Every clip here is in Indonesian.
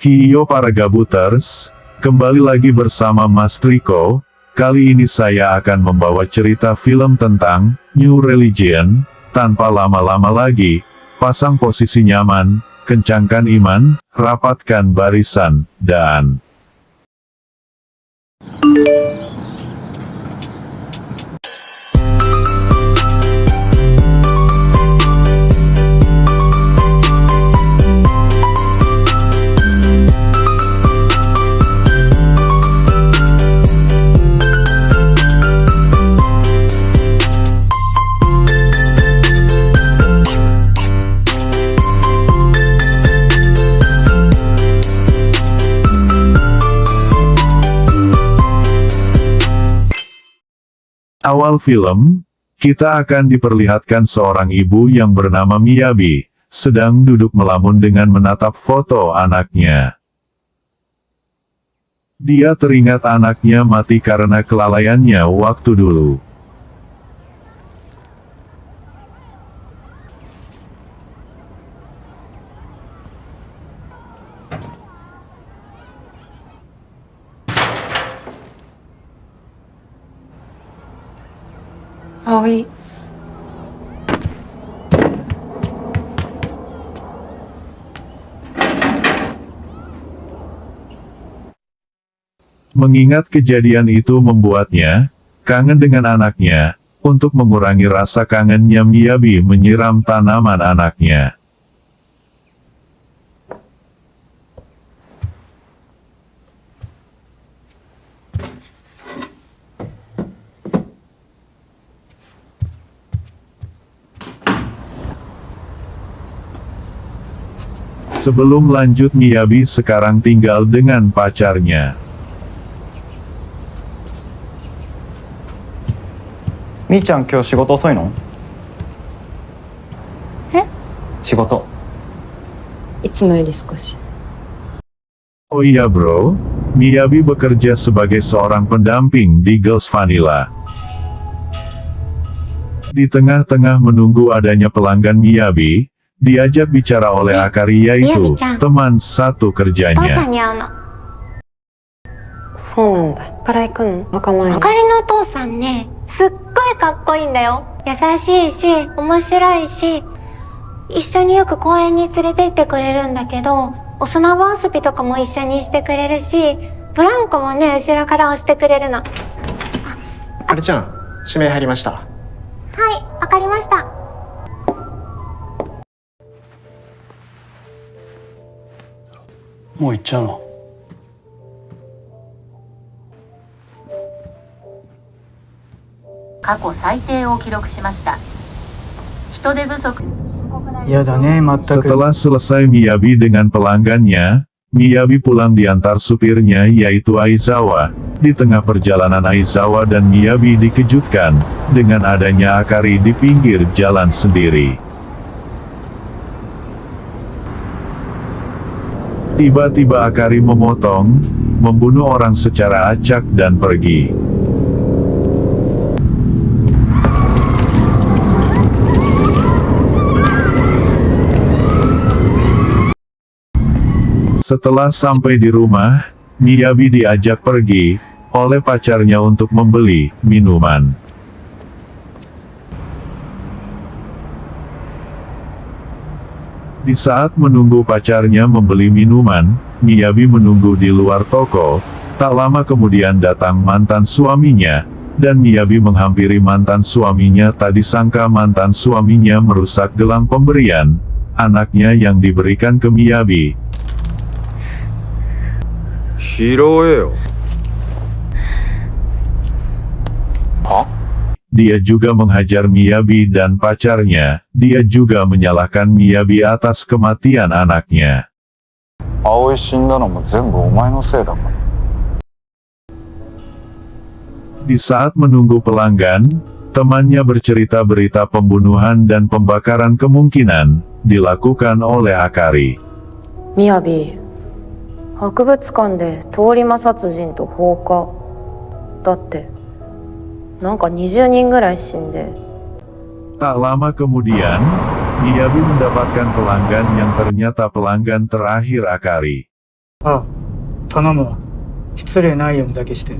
Hiyo para gabuters, kembali lagi bersama Mas Triko. Kali ini saya akan membawa cerita film tentang New Religion. Tanpa lama-lama lagi, pasang posisi nyaman, kencangkan iman, rapatkan barisan, dan awal film, kita akan diperlihatkan seorang ibu yang bernama Miyabi, sedang duduk melamun dengan menatap foto anaknya. Dia teringat anaknya mati karena kelalaiannya waktu dulu. Aoi. Mengingat kejadian itu membuatnya kangen dengan anaknya. Untuk mengurangi rasa kangennya, Miyabi menyiram tanaman anaknya. Sebelum lanjut, Miyabi sekarang tinggal dengan pacarnya. Mi-chan, 今日仕事遅いの？え？仕事。いつもより少し。 Oh iya bro, Miyabi bekerja sebagai seorang pendamping di Girls Vanilla. Di tengah-tengah menunggu adanya pelanggan, Miyabi diajak bicara oleh Akari, yaitu teman satu お父さん kerjanya. に会うの。そうなんだ。から行くの？仲間に。あかりのお父さんね、すっごいかっこいいんだよ。優しいし、面白いし、一緒によく公園に連れて行ってくれるんだけど、お砂場遊びとかも一緒にしてくれるし、ブランコもね、後ろから押してくれるの。あれちゃん、指名入りました。はい、わかりました。もう行っちゃうの？過去最低を記録しました。人手不足。やだね、まったく。 Setelah selesai Miyabi dengan pelanggannya, Miyabi pulang diantar supirnya, yaitu Aizawa. Di tengah perjalanan, Aizawa dan Miyabi dikejutkan dengan adanya Akari di pinggir jalan sendiri. Tiba-tiba Akari memotong, membunuh orang secara acak dan pergi. Setelah sampai di rumah, Miyabi diajak pergi oleh pacarnya untuk membeli minuman. Di saat menunggu pacarnya membeli minuman, Miyabi menunggu di luar toko. Tak lama kemudian datang mantan suaminya, dan Miyabi menghampiri mantan suaminya. Tak disangka mantan suaminya merusak gelang pemberian anaknya yang diberikan ke Miyabi. 拾えよ。は？ Dia juga menghajar Miyabi dan pacarnya. Dia juga menyalahkan Miyabi atas kematian anaknya. 葵死んだのも全部お前のせいだから。 Di saat menunggu pelanggan, temannya bercerita berita pembunuhan dan pembakaran kemungkinan dilakukan oleh Akari. みやび、博物館で通り魔殺人と放火。だって、なんか20人ぐらい死んで。 Tak lama kemudian, Miyabi mendapatkan pelanggan yang ternyata pelanggan terakhir Akari. ああ、頼むわ。失礼ないようにだけして。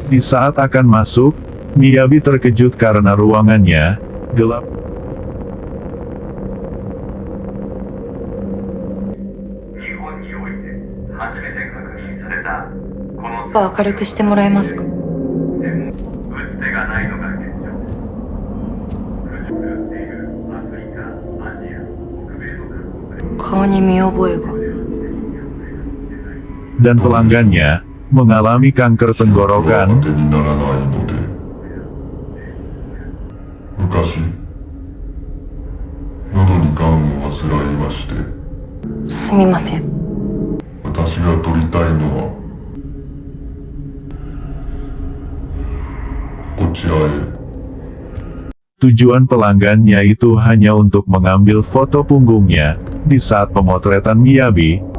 Di saat akan masuk, Miyabi terkejut karena ruangannya gelap. 明るくしてもらえますか？顔に見覚えが。 Dan pelanggannya mengalami kanker tenggorokan. 昔、喉に癌を患いまして。すみません。私が取りたいのは、こちらへ。 Tujuan pelanggannya itu hanya untuk mengambil foto punggungnya di saat pemotretan Miyabi.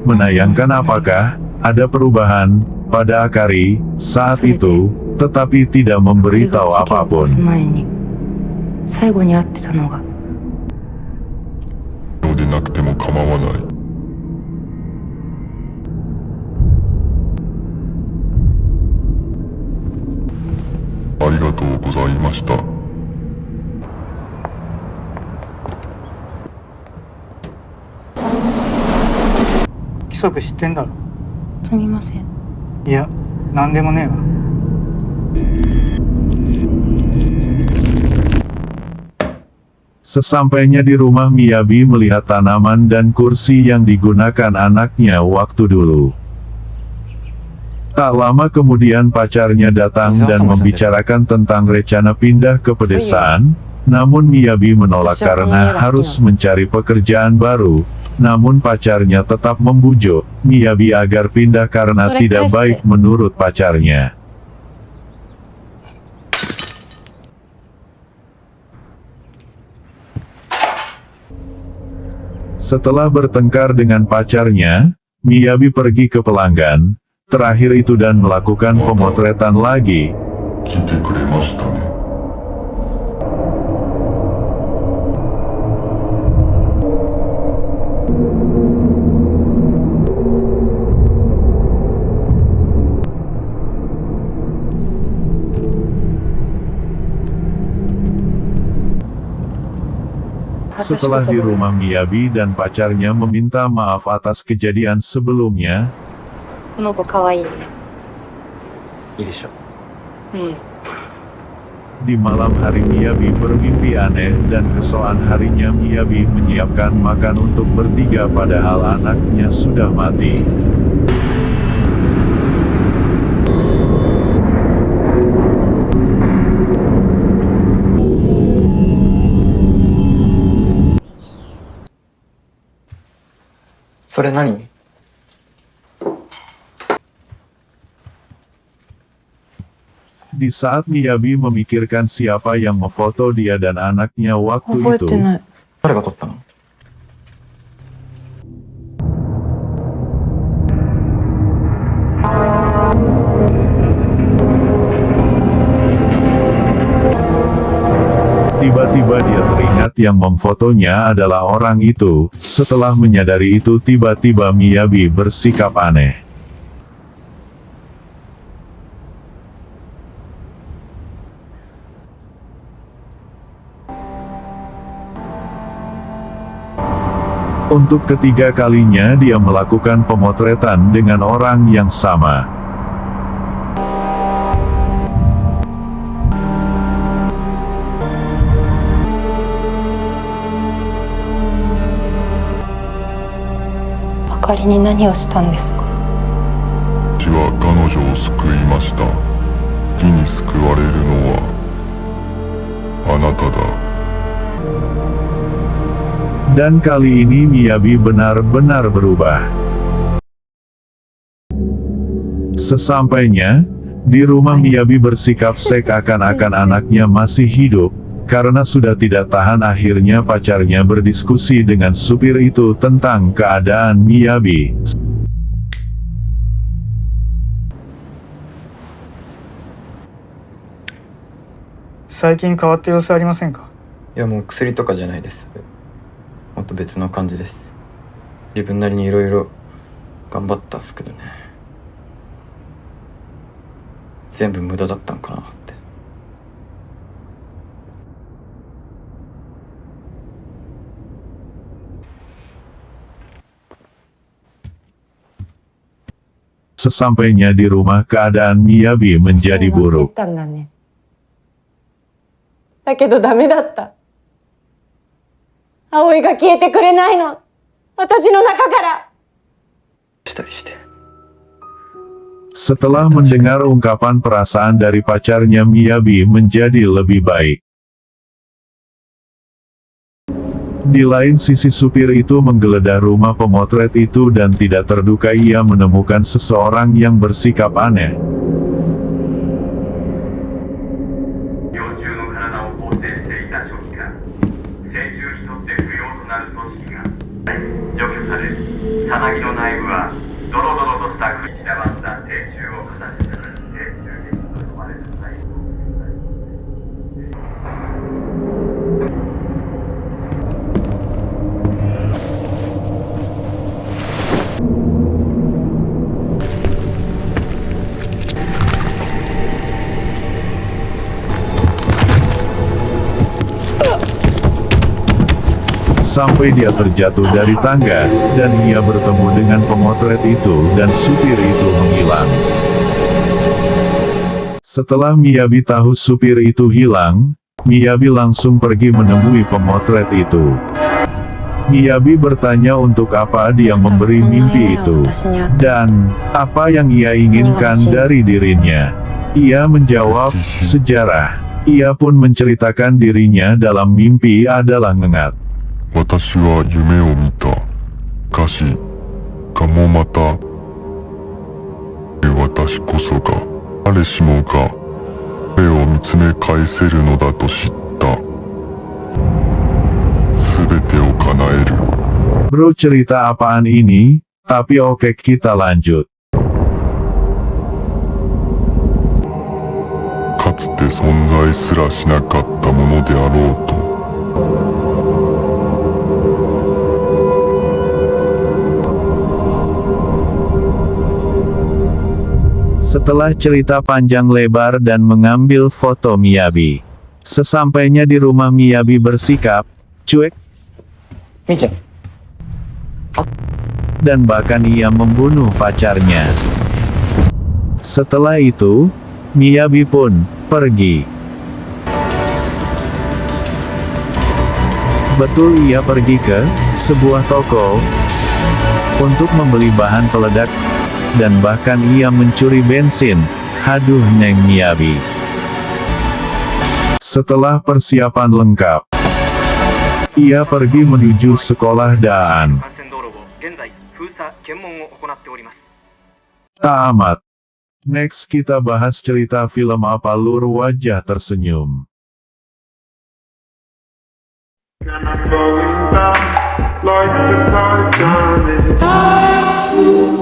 Menayangkan apakah ada perubahan pada Akari saat itu, tetapi tidak memberitahu apapun. 最後に会ってたのが。 でなくても構わない。ありがとうございました。規則知ってんだろ。すみません。いや、なんでもねえわ。 Sesampainya di rumah, Miyabi melihat tanaman dan kursi yang digunakan anaknya waktu dulu. Tak lama kemudian pacarnya datang dan membicarakan tentang rencana pindah ke pedesaan, namun Miyabi menolak karena harus mencari pekerjaan baru. Namun pacarnya tetap membujuk Miyabi agar pindah karena tidak baik menurut pacarnya. Setelah bertengkar dengan pacarnya, Miyabi pergi ke pelanggan terakhir itu dan melakukan pemotretan lagi. 来てくれましたね。 Setelah di rumah, Miyabi dan pacarnya meminta maaf atas kejadian sebelumnya. この子可愛いね。いいでしょ。Di malam hari Miyabi bermimpi aneh dan keesokan harinya Miyabi menyiapkan makan untuk bertiga padahal anaknya sudah mati. Sore nani? Di saat Miyabi memikirkan siapa yang memfoto dia dan anaknya waktu itu, 誰が撮ったの? tiba-tiba dia teringat yang memfotonya adalah orang itu. Setelah menyadari itu, tiba-tiba Miyabi bersikap aneh. Untuk ketiga kalinya dia melakukan pemotretan dengan orang yang sama. Akariに何をしたんですか? 私は彼女を救いました。次に救われるのはあなただ。Dan kali ini Miyabi benar-benar berubah. Sesampainya di rumah, Miyabi bersikap seakan-akan anaknya masih hidup. Karena sudah tidak tahan, akhirnya pacarnya berdiskusi dengan supir itu tentang keadaan Miyabi.最近変わった様子ありませんか？いやもう薬とかじゃないです。もっと別の感じです。自分なりにいろいろ頑張ったんですけどね。全部無駄だったんかなって。Sesampainya di rumah, keadaan Miyabi menjadi buruk. だけどダメだった。葵が消えてくれないの。私の中から。したりして。Setelah mendengar ungkapan perasaan dari pacarnya, Miyabi menjadi lebih baik. Di lain sisi, supir itu menggeledah rumah pemotret itu dan tidak terduga ia menemukan seseorang yang bersikap aneh. Sampai dia terjatuh dari tangga, dan ia bertemu dengan pemotret itu dan supir itu menghilang. Setelah Miyabi tahu supir itu hilang, Miyabi langsung pergi menemui pemotret itu. Miyabi bertanya untuk apa dia memberi mimpi itu, dan apa yang ia inginkan dari dirinya. Ia menjawab, sejarah. Ia pun menceritakan dirinya dalam mimpi adalah ngengat. 私は夢を見た。かしかもまた私こそが誰しもが彼を見つめ返せるのだと知った。すべてを叶える。 Bro, cerita apaan ini? Tapi oke, kita lanjut. かつて存在すらしなかったものであろうと。 Setelah cerita panjang lebar dan mengambil foto Miyabi. Sesampainya di rumah, Miyabi bersikap cuek dan bahkan ia membunuh pacarnya. Setelah itu, Miyabi pun pergi. Betul, ia pergi ke sebuah toko untuk membeli bahan peledak. Dan bahkan ia mencuri bensin. Haduh, Neng Miyabi. Setelah persiapan lengkap, ia pergi menuju sekolah Daan. Tamat. Next kita bahas cerita film apa Lur Wajah Tersenyum. Like the Titanic, I see,